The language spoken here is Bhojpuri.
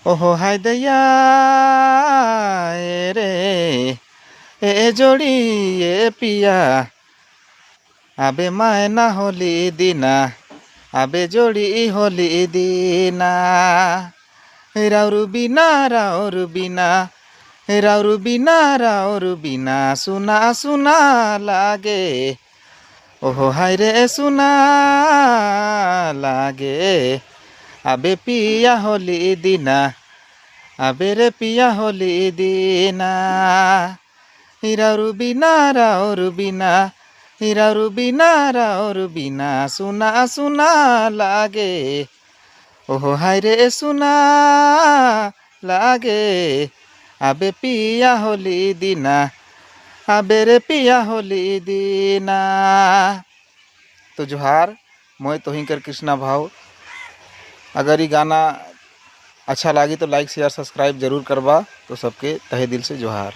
ओहो हाय दैया रे ए जोड़ी ए पिया आबे मायना होली दिना आबे जोड़ी होली दिना राउरु बिना राउरु बिना राउरु बिना राउरु बिना सुना सुना लागे ओहो हाय रे सुना लागे आबे पिया होली दिना आबे रे पिया होली दिना राउरु बिना राउरु बिना राउरु बिना राउरु बिना सुना सुना लागे ओहो हाय रे सुना लागे आबे पिया होली दिना आबे रे पिया होली दिना। तो जोहार मोय तोहिंकर कृष्णा भाव। अगर ये गाना अच्छा लगी तो लाइक शेयर सब्सक्राइब जरूर करवा। तो सबके तहे दिल से जोहार।